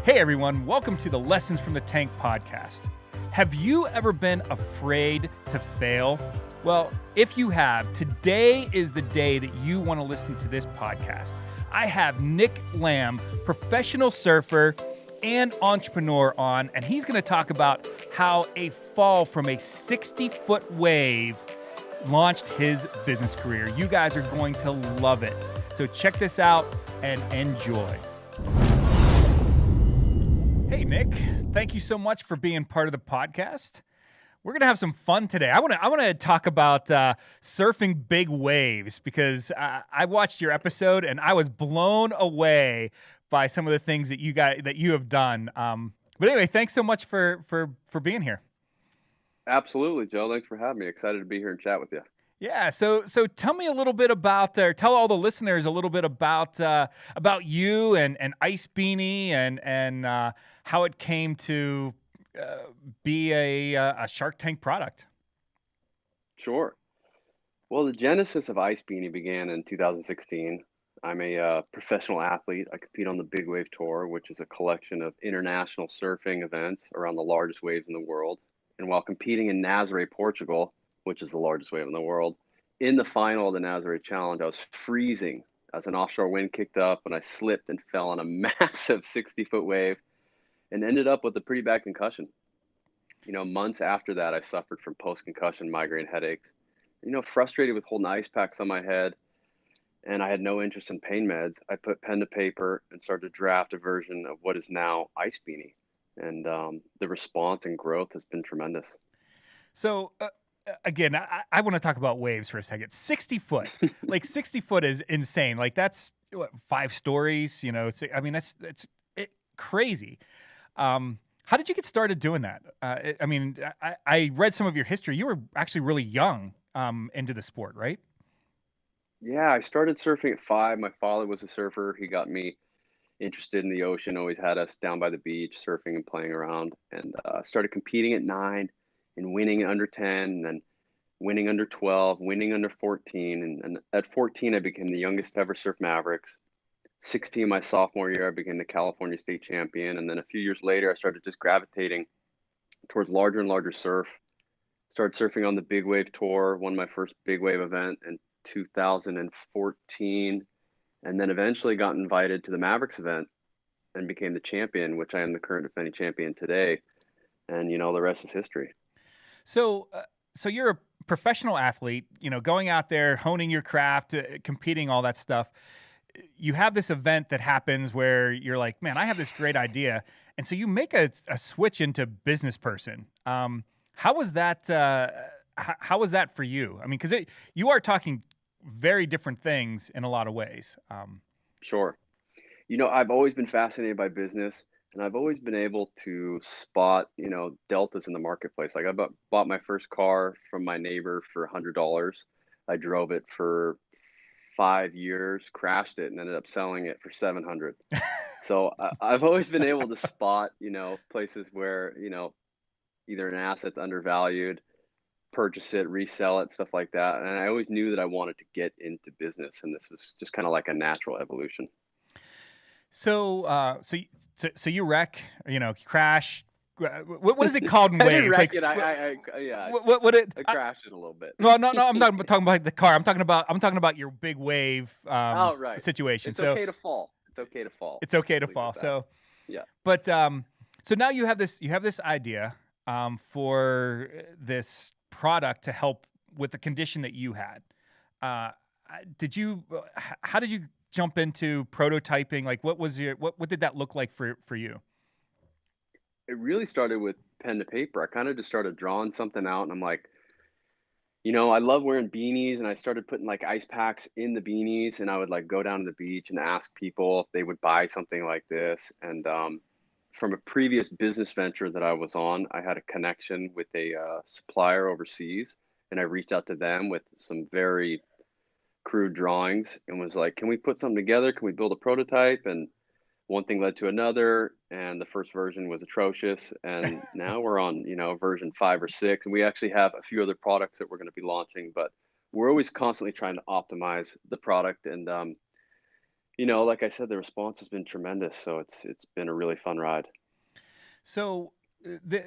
Hey everyone, welcome to the Lessons from the Tank podcast. Have you ever been afraid to fail? Well, if you have, today is the day that you want to listen to this podcast. I have Nick Lamb, professional surfer and entrepreneur on, and he's going to talk about how a fall from a 60-foot wave launched his business career. You guys are going to love it. So check this out and enjoy. Hey, Nick, thank you so much for being part of the podcast. We're going to have some fun today. I want to talk about surfing big waves because I watched your episode and I was blown away by some of the things that you have done. But anyway, thanks so much for being here. Absolutely, Joe. Thanks for having me. Excited to be here and chat with you. Yeah, so tell me a little bit about, or tell all the listeners a little bit about you and Ice Beanie and how it came to be a Shark Tank product. Sure. Well, the genesis of Ice Beanie began in 2016. I'm a professional athlete. I compete on the Big Wave Tour, which is a collection of international surfing events around the largest waves in the world. And while competing in Nazaré, Portugal, which is the largest wave in the world, in the final of the Nazaré Challenge, I was freezing as an offshore wind kicked up and I slipped and fell on a massive 60-foot wave and ended up with a pretty bad concussion. Months after that, I suffered from post-concussion migraine headaches, frustrated with holding ice packs on my head, and I had no interest in pain meds. I put pen to paper and started to draft a version of what is now Ice Beanie. And the response and growth has been tremendous. So again, I want to talk about waves for a second. 60 foot, like 60 foot is insane. Like that's 5 stories, that's crazy. How did you get started doing that? I read some of your history. You were actually really young into the sport, right? Yeah, I started surfing at 5. My father was a surfer. He got me interested in the ocean, always had us down by the beach surfing and playing around, and started competing at 9 and winning under 10, and then winning under 12, winning under 14. And at 14, I became the youngest to ever surf Mavericks. 16, my sophomore year, I became the California state champion. And then a few years later, I started just gravitating towards larger and larger surf. Started surfing on the Big Wave Tour, won my first Big Wave event in 2014, and then eventually got invited to the Mavericks event and became the champion, which I am the current defending champion today. And, the rest is history. So you're a professional athlete, going out there, honing your craft, competing, all that stuff. You have this event that happens where you're like, man, I have this great idea. And so you make a switch into business person. How was that? How was that for you? I mean, because you are talking very different things in a lot of ways. Sure. I've always been fascinated by business, and I've always been able to spot, deltas in the marketplace. Like I bought my first car from my neighbor for $100. I drove it for 5 years, crashed it, and ended up selling it for 700. So I've always been able to spot, places where, either an asset's undervalued, purchase it, resell it, stuff like that. And I always knew that I wanted to get into business, and this was just kind of like a natural evolution. So you wreck, crash. What is it called in I didn't waves? wreck Like, it. what it? I crashed it a little bit. No, I'm not talking about the car. I'm talking about your big wave Oh, right. situation. It's So okay to fall. It's okay to fall. it's okay to Leave it fall. at that. So, Yeah. but so now you have this idea for this product to help with the condition that you had. How did you jump into prototyping? Like, what did that look like for you? It really started with pen to paper. I kind of just started drawing something out, and I'm like, I love wearing beanies, and I started putting like ice packs in the beanies, and I would like go down to the beach and ask people if they would buy something like this. And from a previous business venture that I was on, I had a connection with a supplier overseas, and I reached out to them with some very crude drawings and was like, "Can we put something together? Can we build a prototype?" And one thing led to another, and the first version was atrocious, and now we're on version 5 or 6, and we actually have a few other products that we're going to be launching, but we're always constantly trying to optimize the product. And like I said, the response has been tremendous. So it's been a really fun ride. So the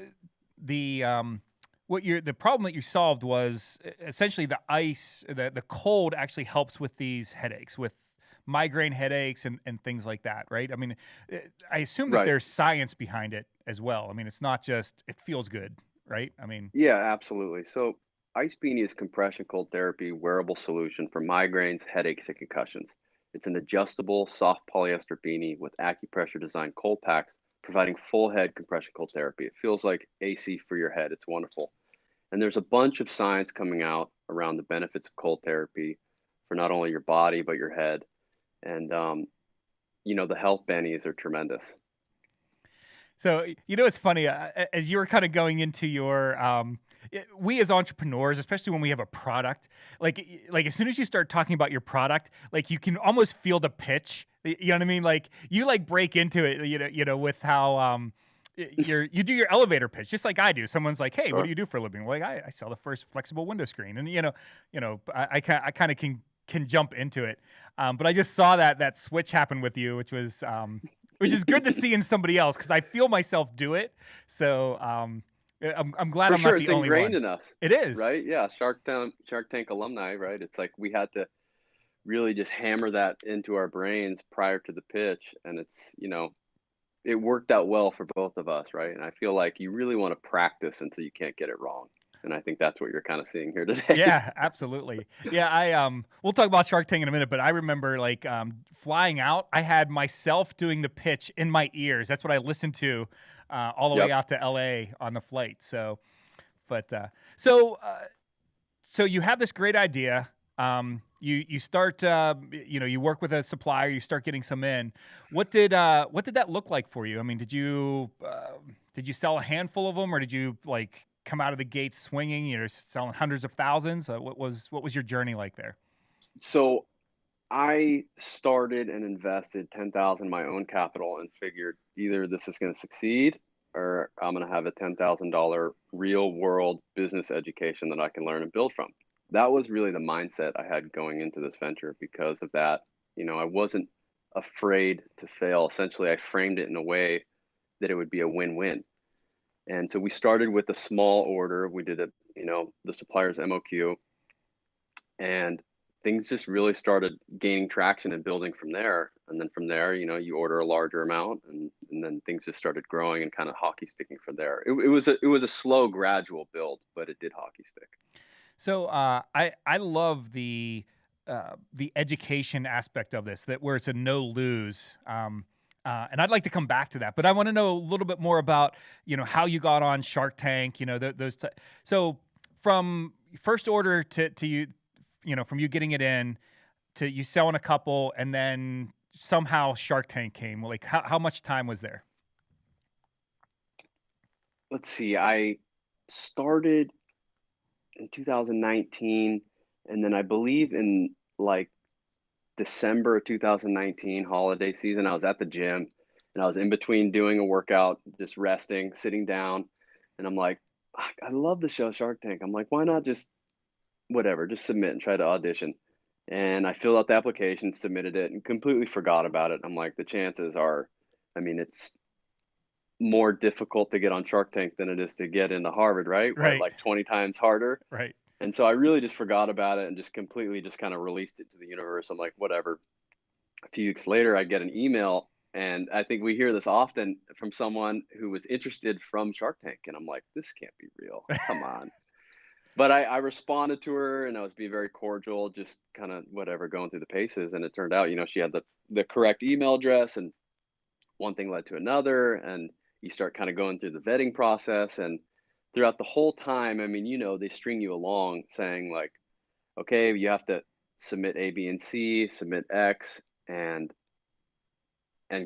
the problem that you solved was essentially the ice, the cold actually helps with these headaches, with migraine headaches and things like that, right? I mean, I assume that Right. there's science behind it as well. I mean, it's not just it feels good, right? I mean, Yeah, absolutely. So Ice Beanie is compression cold therapy wearable solution for migraines, headaches, and concussions. It's an adjustable, soft polyester beanie with acupressure designed cold packs, providing full head compression cold therapy. It feels like AC for your head. It's wonderful. And there's a bunch of science coming out around the benefits of cold therapy for not only your body but your head. And the health bennies are tremendous. so it's funny as you were kind of going into your we as entrepreneurs, especially when we have a product, like as soon as you start talking about your product, like you can almost feel the pitch. You know what I mean? Like you like break into it, with how you do your elevator pitch just like I do. Someone's like, "Hey, what do Sure. you do for a living?" Well, like I sell the first flexible window screen, and I kind of can jump into it. But I just saw that switch happen with you, which is good to see in somebody else because I feel myself do it. So I'm glad For I'm sure, not the it's only ingrained one. in us, It is. right? Yeah, Shark Tank alumni, right? It's like we had to really just hammer that into our brains prior to the pitch, and it worked out well for both of us, right? And I feel like you really want to practice until you can't get it wrong, and I think that's what you're kind of seeing here today. Yeah, absolutely. Yeah, we'll talk about Shark Tank in a minute, but I remember like flying out, I had myself doing the pitch in my ears. That's what I listened to all the way Yep. out to LA on the flight. But so so you have this great idea. You start you work with a supplier, you start getting some in. What did that look like for you? I mean, did you sell a handful of them, or did you like come out of the gate swinging? You're selling hundreds of thousands. What was your journey like there? So I started and invested 10,000 my own capital and figured either this is going to succeed or I'm going to have a $10,000 real world business education that I can learn and build from. That was really the mindset I had going into this venture. Because of that, I wasn't afraid to fail. Essentially, I framed it in a way that it would be a win-win. And so we started with a small order. We did the supplier's MOQ, and things just really started gaining traction and building from there. And then from there, you order a larger amount, and then things just started growing and kind of hockey sticking from there. It was a slow, gradual build, but it did hockey stick. So I love the education aspect of this, that where it's a no lose. And I'd like to come back to that, but I want to know a little bit more about how you got on Shark Tank. So from first order to you, from you getting it in to you selling a couple, and then somehow Shark Tank came. Like how much time was there? Let's see. I started in 2019, and then I believe in like December of 2019 holiday season, I was at the gym and I was in between doing a workout, just resting, sitting down, and I'm like, I love the show Shark Tank. I'm like, why not just whatever, just submit and try to audition. And I filled out the application, submitted it, and completely forgot about it. I'm like, the chances are, I mean, it's more difficult to get on Shark Tank than it is to get into Harvard, right? What, Right, like 20 times harder? right. And so I really just forgot about it and just completely just kind of released it to the universe. I'm like, whatever. A few weeks later, I get an email, and I think we hear this often from someone who was interested from Shark Tank. And I'm like, this can't be real. Come on. But I responded to her, and I was being very cordial, just kind of whatever, going through the paces. And it turned out, she had the correct email address, and one thing led to another. And you start kind of going through the vetting process. And throughout the whole time, I mean, they string you along saying, like, okay, you have to submit A, B, and C, submit X, and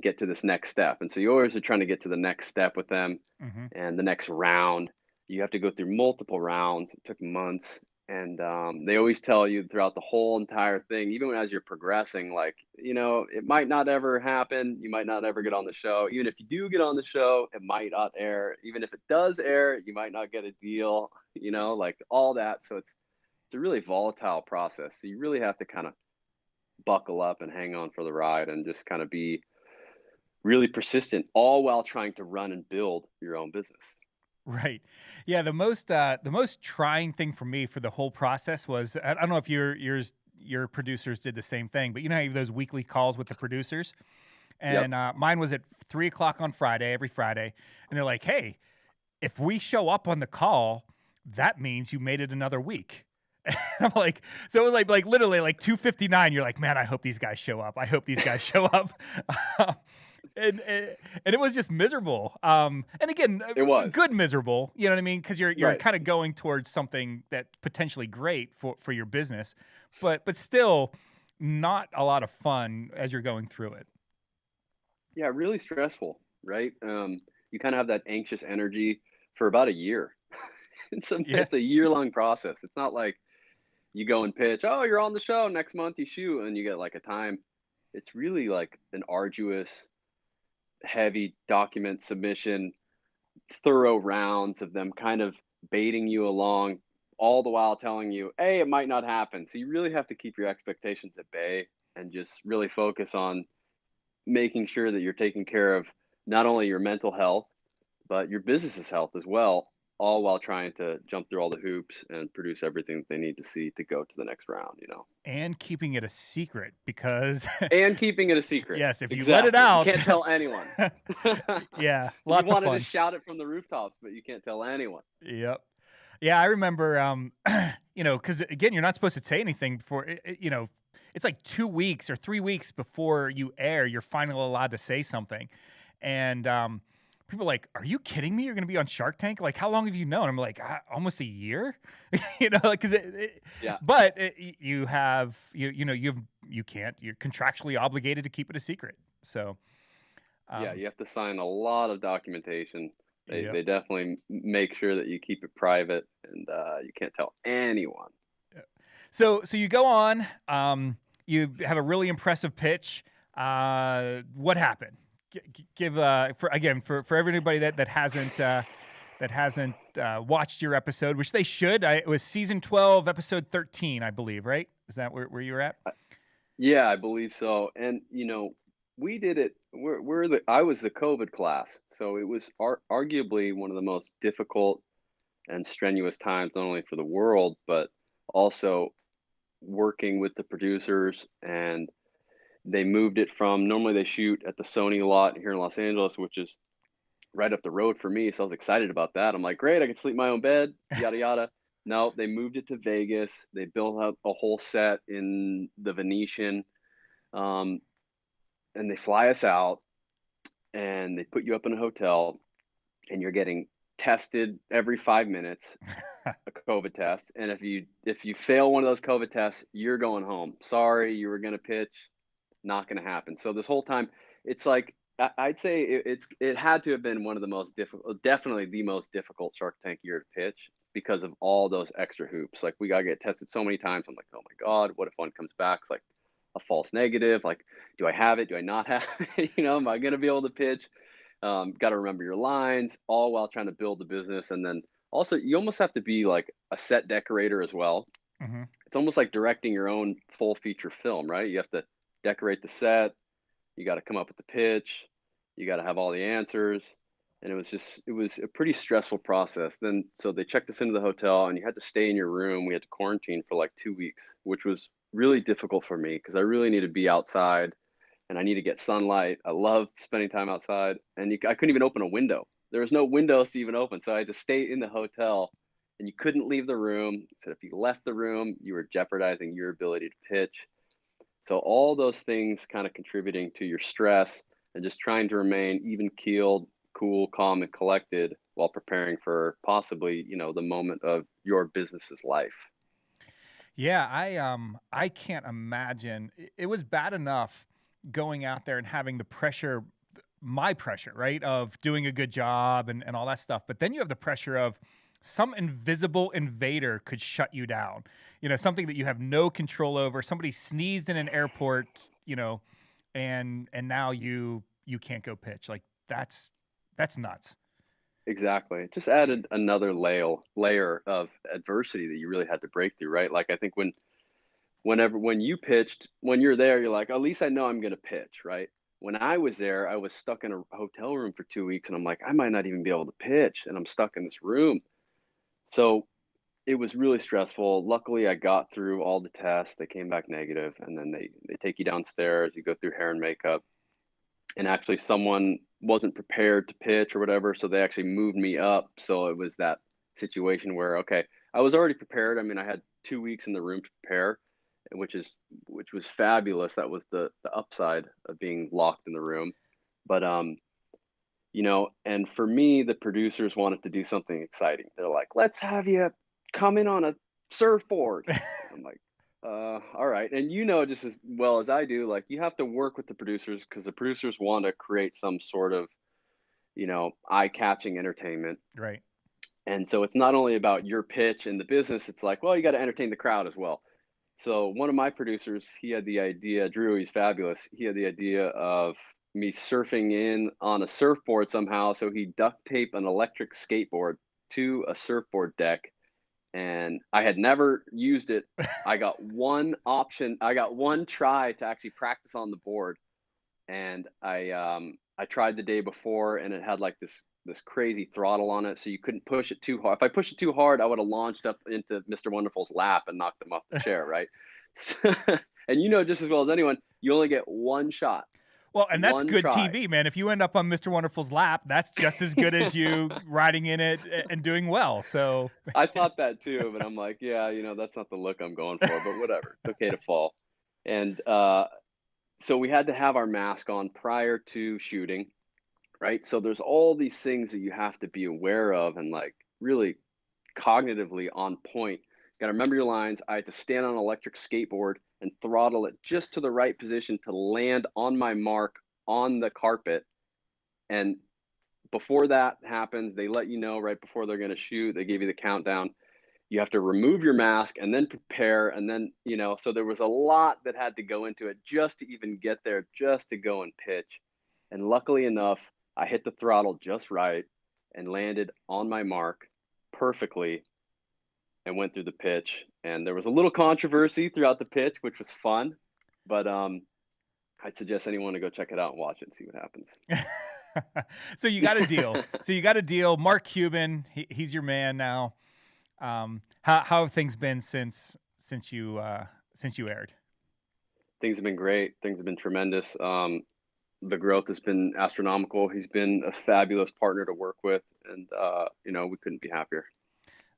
get to this next step. And so you always are trying to get to the next step with them Hmm. and the next round. You have to go through multiple rounds. It took months. And they always tell you throughout the whole entire thing, even as you're progressing, like, it might not ever happen. You might not ever get on the show. Even if you do get on the show, it might not air. Even if it does air, you might not get a deal, like all that. So it's a really volatile process. So you really have to kind of buckle up and hang on for the ride and just kind of be really persistent, all while trying to run and build your own business. Right. Yeah, the most trying thing for me for the whole process was, I don't know if your producers did the same thing, but you know how you have those weekly calls with the producers? Yep. And mine was at 3 o'clock on Friday, every Friday. And they're like, "Hey, if we show up on the call, that means you made it another week." And I'm like, so it was like literally like 2:59. You're like, man, I hope these guys show up. I hope these guys show up. And it was just miserable. And again, It was. good miserable. You know what I mean? Because you're Right. kind of going towards something that potentially great for your business, but still not a lot of fun as you're going through it. Yeah, really stressful, right? You kind of have that anxious energy for about a year. Yeah. It's a year-long process. It's not like you go and pitch, "Oh, you're on the show, next month you shoot," and you get, like, a time. It's really, like, an arduous, heavy document submission, thorough rounds of them kind of baiting you along, all the while telling you, "Hey, it might not happen." So you really have to keep your expectations at bay and just really focus on making sure that you're taking care of not only your mental health, but your business's health as well, all while trying to jump through all the hoops and produce everything that they need to see to go to the next round, you know? And keeping it a secret because And keeping it a secret. yes, if you let it Exactly. You out, can't tell anyone. yeah, You lots of wanted to fun. shout it from the rooftops, but you can't tell anyone. Yep. Yeah, I remember, because again, you're not supposed to say anything before, it's like 2 weeks or 3 weeks before you air, you're finally allowed to say something. And people are like, "Are you kidding me? You're going to be on Shark Tank? Like, how long have you known?" I'm like, almost a year, because Yeah. but you have, you can't, you're contractually obligated to keep it a secret. So, Yeah, um, you have to sign a lot of documentation. yep. They definitely make sure that you keep it private and you can't tell anyone. So you go on, you have a really impressive pitch. What happened? Give for everybody that hasn't watched your episode, which they should. It was season 12, episode 13, I believe. Right? Is that where you were at? Yeah, I believe so. And we did it. I was the COVID class, so it was arguably one of the most difficult and strenuous times, not only for the world, but also working with the producers. And they moved it from normally they shoot at the Sony lot here in Los Angeles, which is right up the road for me. So I was excited about that. I'm like, great, I can sleep in my own bed, yada yada. No, they moved it to Vegas. They built up a whole set in the Venetian. Um, and they fly us out and they put you up in a hotel and you're getting tested every 5 minutes, a COVID test. And if you fail one of those COVID tests, you're going home. Sorry, you were going to pitch, not going to happen. So this whole time, it's like I'd say it had to have been one of the most difficult, definitely the most difficult Shark Tank year to pitch because of all those extra hoops. Like we got to get tested so many times. I'm like, oh my god, what if one comes back? It's like a false negative. Like, do I have it? Do I not have it? Am I going to be able to pitch? Got to remember your lines, all while trying to build the business. And then also, you almost have to be like a set decorator as well. Hmm. It's almost like directing your own full feature film, right? You have to decorate the set, you got to come up with the pitch, you got to have all the answers. And it was a pretty stressful process. Then, so they checked us into the hotel and you had to stay in your room. We had to quarantine for like 2 weeks, which was really difficult for me because I really need to be outside and I need to get sunlight. I love spending time outside, and I couldn't even open a window. There was no windows to even open, so I had to stay in the hotel. And you couldn't leave the room. So if you left the room, you were jeopardizing your ability to pitch. So all those things kind of contributing to your stress and just trying to remain even keeled, cool, calm, and collected while preparing for possibly, the moment of your business's life. Yeah, I can't imagine. It was bad enough going out there and having the pressure, my pressure, right, of doing a good job and all that stuff. But then you have the pressure of some invisible invader could shut you down. Something that you have no control over. Somebody sneezed in an airport, and now you can't go pitch. Like that's nuts. Exactly. It just added another layer of adversity that you really had to break through, right? Like I think when when you pitched, when you're there, you're like, at least I know I'm going to pitch, right? When I was there, I was stuck in a hotel room for 2 weeks, and I'm like, I might not even be able to pitch, and I'm stuck in this room. So it was really stressful. Luckily, I got through all the tests. They came back negative, and then they take you downstairs. You go through hair and makeup, and actually, someone wasn't prepared to pitch or whatever, so they actually moved me up. So it was that situation where, okay, I was already prepared. I mean, I had 2 weeks in the room to prepare, which was fabulous. That was the upside of being locked in the room. But and for me, the producers wanted to do something exciting. They're like, let's have you come in on a surfboard. I'm like, all right. And just as well as I do, like, you have to work with the producers because the producers want to create some sort of, eye-catching entertainment. Right. And so it's not only about your pitch in the business, it's like, well, you got to entertain the crowd as well. So one of my producers, he had the idea, Drew, he's fabulous. He had the idea of me surfing in on a surfboard somehow. So he duct taped an electric skateboard to a surfboard deck, and I had never used it. I got one option. I got one try to actually practice on the board, and I tried the day before, and it had like this crazy throttle on it, so you couldn't push it too hard. If I pushed it too hard, I would have launched up into Mr. Wonderful's lap and knocked him off the chair, right? And just as well as anyone, you only get one shot. Well, and that's One good try. TV, man. If you end up on Mr. Wonderful's lap, that's just as good as you riding in it and doing well. So I thought that too, but I'm like, yeah, that's not the look I'm going for, but whatever. It's okay to fall. And so we had to have our mask on prior to shooting, right? So there's all these things that you have to be aware of and like really cognitively on point. Got to remember your lines. I had to stand on an electric skateboard and throttle it just to the right position to land on my mark on the carpet. And before that happens, they let you know right before they're going to shoot. They give you the countdown. You have to remove your mask and then prepare. And then, so there was a lot that had to go into it just to even get there, just to go and pitch. And luckily enough, I hit the throttle just right and landed on my mark perfectly and went through the pitch. And there was a little controversy throughout the pitch, which was fun. But I'd suggest anyone to go check it out and watch it and see what happens. So you got a deal. Mark Cuban, he's your man now. How have things been since you aired? Things have been great. Things have been tremendous. The growth has been astronomical. He's been a fabulous partner to work with, and we couldn't be happier.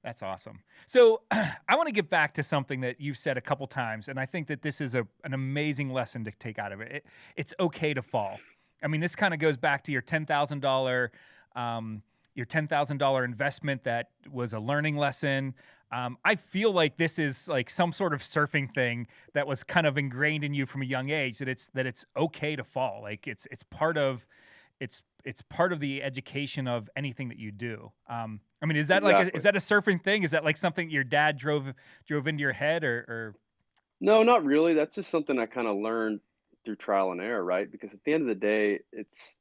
That's awesome. So I want to get back to something that you've said a couple times, and I think that this is an amazing lesson to take out of it. It's okay to fall. I mean, this kind of goes back to your $10,000 investment that was a learning lesson. I feel like this is like some sort of surfing thing that was kind of ingrained in you from a young age, that it's okay to fall. Like it's part of the education of anything that you do. I mean, is that Exactly. is that a surfing thing? Is that like something your dad drove into your head, or? No, not really. That's just something I kind of learned through trial and error, right? Because at the end of the day, it's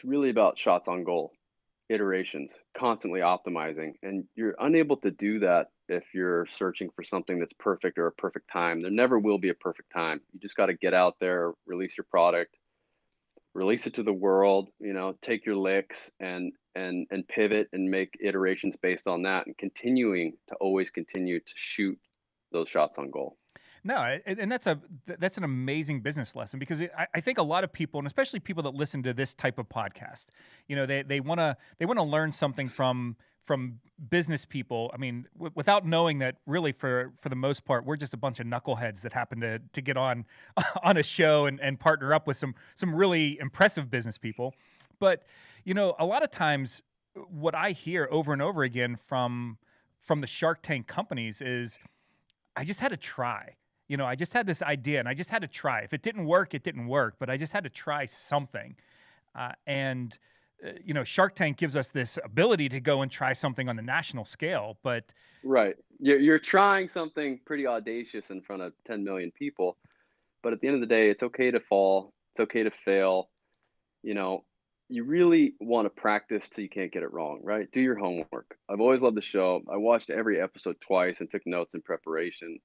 really about shots on goal, iterations, constantly optimizing, and you're unable to do that if you're searching for something that's perfect or a perfect time. There never will be a perfect time. You just got to get out there, release your product, release it to the world, take your licks and pivot and make iterations based on that, and continuing to always continue to shoot those shots on goal. No, and that's an amazing business lesson, because I think a lot of people, and especially people that listen to this type of podcast, they want to learn something from business people. I mean, without knowing that really for the most part, we're just a bunch of knuckleheads that happen to get on a show and partner up with some really impressive business people. But a lot of times, what I hear over and over again from the Shark Tank companies is, I just had to try. I just had this idea and I just had to try. If it didn't work, it didn't work, but I just had to try something. Shark Tank gives us this ability to go and try something on the national scale, but Right. You're trying something pretty audacious in front of 10 million people, but at the end of the day, it's okay to fall. It's okay to fail. You really want to practice till you can't get it wrong, right? Do your homework. I've always loved the show. I watched every episode twice and took notes in preparation.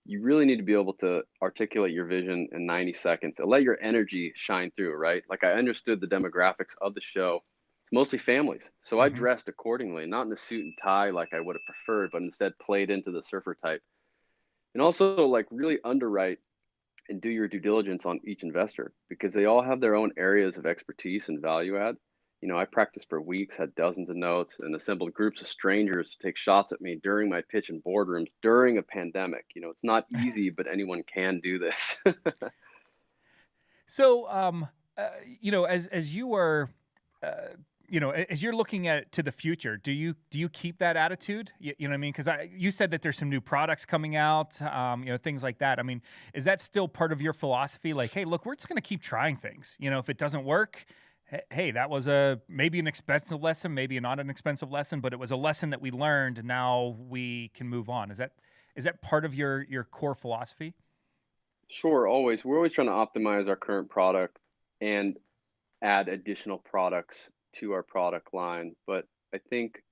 you really need to be able to articulate your vision in 90 seconds and let your energy shine through, right? Like I understood the demographics of the show. It's mostly families. So I Hmm. dressed accordingly, not in a suit and tie like I would have preferred, but instead played into the surfer type. And also like really underwrite and do your due diligence on each investor because they all have their own areas of expertise and value add. I practiced for weeks, had dozens of notes, and assembled groups of strangers to take shots at me during my pitch in boardrooms during a pandemic. It's not easy, but anyone can do this. So, as you were, uh, as you're looking at to the future, do you keep that attitude? You know what I mean? Because you said that there's some new products coming out, things like that. I mean, is that still part of your philosophy? Like, hey, look, we're just going to keep trying things. If it doesn't work, hey, that was maybe an expensive lesson, maybe not an expensive lesson, but it was a lesson that we learned, and now we can move on. Is that part of your core philosophy? Sure, always. We're always trying to optimize our current product and add additional products to our product line. But I think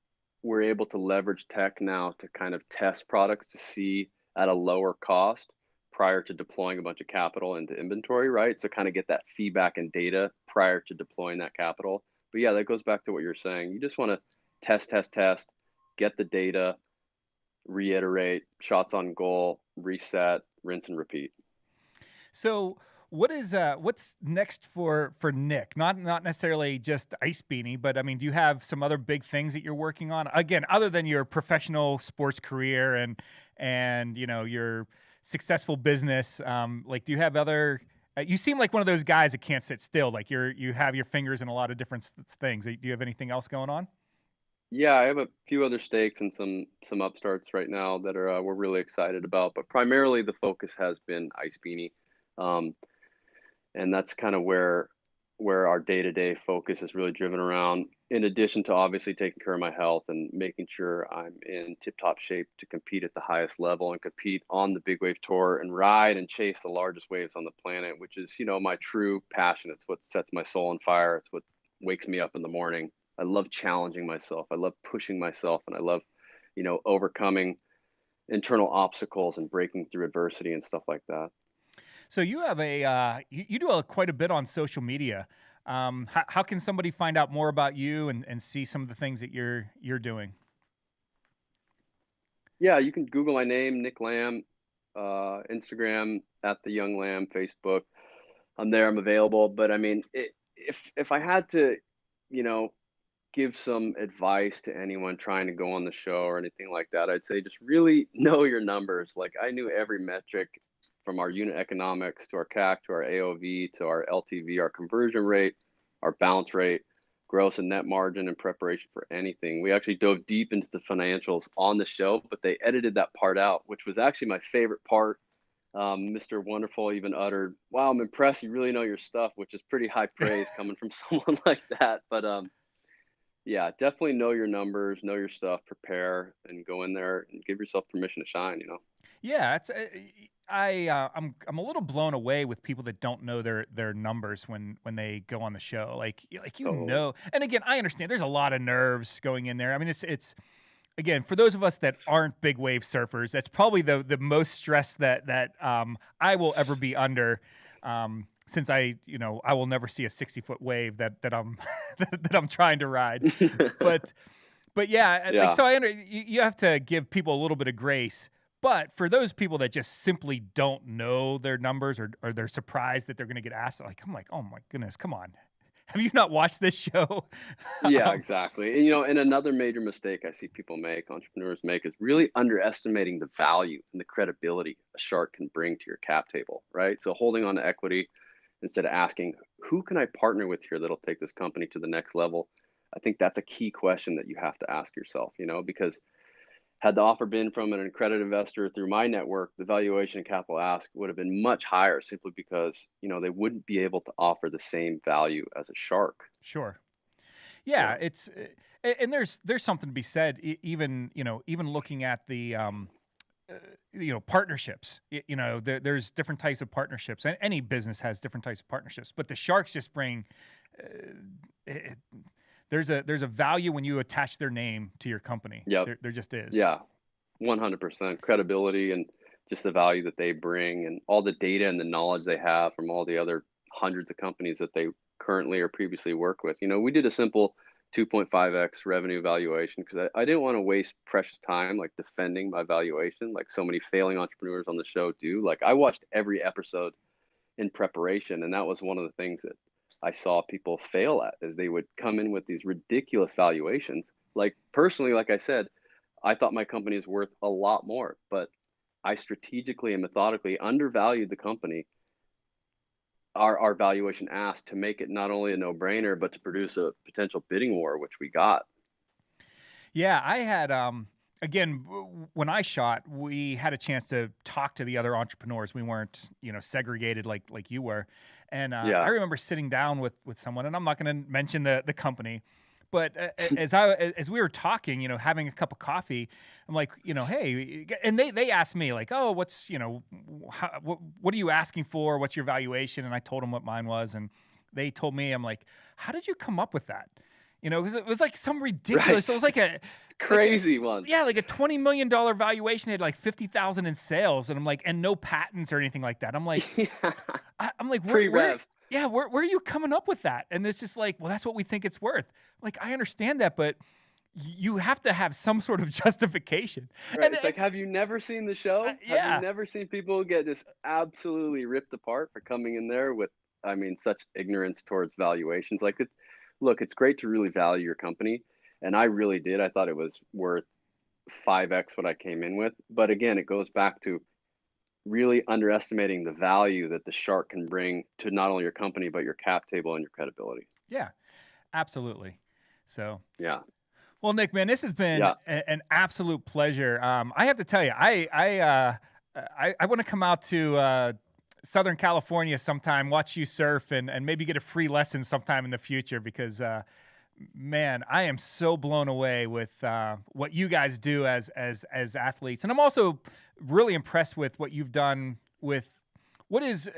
we're able to leverage tech now to kind of test products to see at a lower cost prior to deploying a bunch of capital into inventory, right? So kind of get that feedback and data prior to deploying that capital. But yeah, that goes back to what you're saying. You just want to test, test, test, get the data, reiterate, shots on goal, reset, rinse and repeat. So what's next for Nick? Not necessarily just Ice Beanie, but I mean, do you have some other big things that you're working on? Again, other than your professional sports career and your successful business, like do you have other you seem like one of those guys that can't sit still. Like you have your fingers in a lot of different things. Do you have anything else going on? Yeah, I have a few other stakes and some upstarts right now that are we're really excited about, but primarily the focus has been Ice Beanie. Um, and that's kind of where our day-to-day focus is really driven around, in addition to obviously taking care of my health and making sure I'm in tip-top shape to compete at the highest level and compete on the big wave tour and ride and chase the largest waves on the planet, which is my true passion. It's what sets my soul on fire. It's what wakes me up in the morning. I love challenging myself. I love pushing myself, and I love overcoming internal obstacles and breaking through adversity and stuff like that. So you have you do quite a bit on social media. How can somebody find out more about you and see some of the things that you're doing? Yeah, you can Google my name, Nick Lamb, Instagram at the Young Lamb, Facebook. I'm there. I'm available. But I mean, if I had to, you know, give some advice to anyone trying to go on the show or anything like that, I'd say just really know your numbers. Like I knew every metric from our unit economics to our CAC to our AOV to our LTV, our conversion rate, our bounce rate, gross and net margin in preparation for anything. We actually dove deep into the financials on the show, but they edited that part out, which was actually my favorite part. Mr. Wonderful even uttered, "Wow, I'm impressed. You really know your stuff," which is pretty high praise coming from someone like that. But yeah, definitely know your numbers, know your stuff, prepare, and go in there and give yourself permission to shine. Yeah, it's I'm a little blown away with people that don't know their numbers when they go on the show. Totally. And again, I understand there's a lot of nerves going in there. I mean, it's again, for those of us that aren't big wave surfers, that's probably the most stress that I will ever be under. Since I will never see a 60-foot wave that I'm that I'm trying to ride, but yeah, like Yeah. so you have to give people a little bit of grace. But for those people that just simply don't know their numbers or they're surprised that they're going to get asked, like I'm like, oh my goodness, come on, have you not watched this show? Yeah, um, exactly. And another major mistake I see people make, entrepreneurs make, is really underestimating the value and the credibility a shark can bring to your cap table, right? So holding on to equity instead of asking, who can I partner with here that'll take this company to the next level? I think that's a key question that you have to ask yourself, because had the offer been from an accredited investor through my network, the valuation and capital ask would have been much higher simply because, they wouldn't be able to offer the same value as a shark. sure. Yeah. Yeah, and there's something to be said, even even looking at the uh, partnerships. There's different types of partnerships, and any business has different types of partnerships. But the sharks just bring. Uh, it, there's a value when you attach their name to your company. Yep. There just is. Yeah. 100% credibility and just the value that they bring and all the data and the knowledge they have from all the other hundreds of companies that they currently or previously work with. We did a simple 2.5x revenue valuation because I didn't want to waste precious time like defending my valuation like so many failing entrepreneurs on the show do. Like I watched every episode in preparation, and that was one of the things that I saw people fail at, is they would come in with these ridiculous valuations. Like personally, like I said, I thought my company is worth a lot more, but I strategically and methodically undervalued the company, our valuation asked, to make it not only a no-brainer, but to produce a potential bidding war, which we got. Yeah, I had again when I shot, we had a chance to talk to the other entrepreneurs. We weren't, segregated like you were. And Yeah. I remember sitting down with someone, and I'm not going to mention the company, but as we were talking, having a cup of coffee, I'm like, hey, and they asked me like, oh, what's, what are you asking for? What's your valuation? And I told them what mine was, and they told me, I'm like, how did you come up with that? Because it was like some ridiculous. Right. It was like a crazy one. Yeah, like a $20 million valuation. They had like 50,000 in sales, and I'm like, and no patents or anything like that. I'm like, I'm like, Pre-rev. where are you coming up with that? And it's just like, well, that's what we think it's worth. Like, I understand that, but you have to have some sort of justification. Right. It's like, have you never seen the show? Yeah. Have you never seen people get just absolutely ripped apart for coming in there with, such ignorance towards valuations? Like, it's great to really value your company. And I really did. I thought it was worth 5x what I came in with. But again, it goes back to really underestimating the value that the shark can bring to not only your company, but your cap table and your credibility. Yeah, absolutely. So, yeah. Well, Nick, man, this has been an absolute pleasure. I have to tell you, I want to come out to Southern California sometime, watch you surf, and maybe get a free lesson sometime in the future, because man, I am so blown away with what you guys do as athletes. And I'm also really impressed with what you've done with what is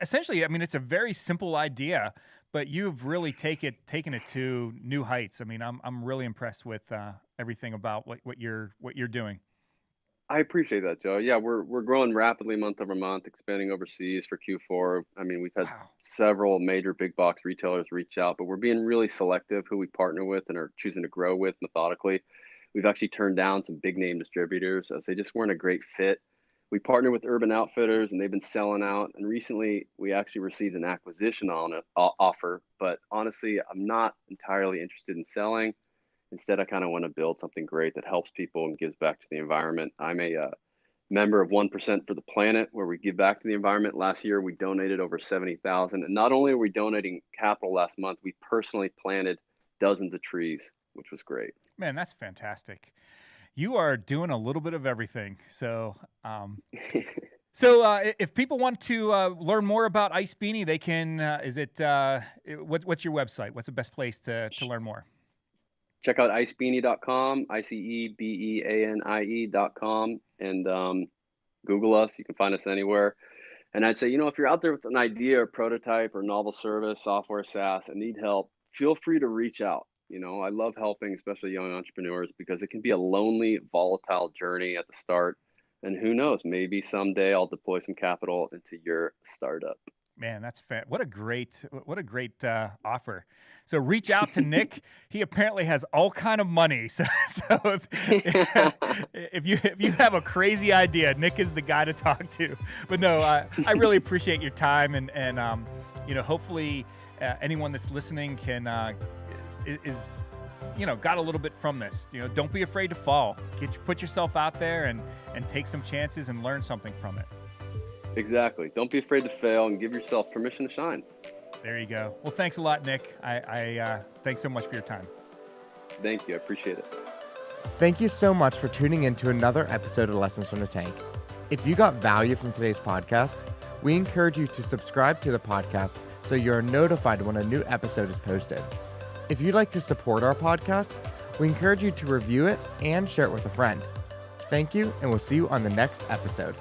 essentially, it's a very simple idea, but you've really taken it to new heights. I'm really impressed with everything about what you're doing. I appreciate that, Joe. Yeah, we're growing rapidly month over month, expanding overseas for Q4. We've had several major big box retailers reach out, but we're being really selective who we partner with and are choosing to grow with methodically. We've actually turned down some big name distributors as they just weren't a great fit. We partner with Urban Outfitters, and they've been selling out. And recently, we actually received an acquisition offer. But honestly, I'm not entirely interested in selling. Instead, I kind of want to build something great that helps people and gives back to the environment. I'm a member of 1% for the Planet, where we give back to the environment. Last year, we donated over 70,000. And not only are we donating capital last month, we personally planted dozens of trees, which was great. Man, that's fantastic. You are doing a little bit of everything. So, if people want to learn more about Ice Beanie, they can. What's your website? What's the best place to learn more? Check out icebeanie.com, ICEBEANIE.com, and Google us. You can find us anywhere. And I'd say, if you're out there with an idea or prototype or novel service, software, SaaS, and need help, feel free to reach out. I love helping, especially young entrepreneurs, because it can be a lonely, volatile journey at the start. And who knows, maybe someday I'll deploy some capital into your startup. Man, that's what a great offer. So reach out to Nick. He apparently has all kind of money. So if you have a crazy idea, Nick is the guy to talk to. But no, I really appreciate your time, and hopefully anyone that's listening can is got a little bit from this. Don't be afraid to fall. Put yourself out there and take some chances and learn something from it. Exactly. Don't be afraid to fail and give yourself permission to shine. There you go. Well, thanks a lot, Nick. I thanks so much for your time. Thank you. I appreciate it. Thank you so much for tuning in to another episode of Lessons from the Tank. If you got value from today's podcast, we encourage you to subscribe to the podcast so you're notified when a new episode is posted. If you'd like to support our podcast, we encourage you to review it and share it with a friend. Thank you, and we'll see you on the next episode.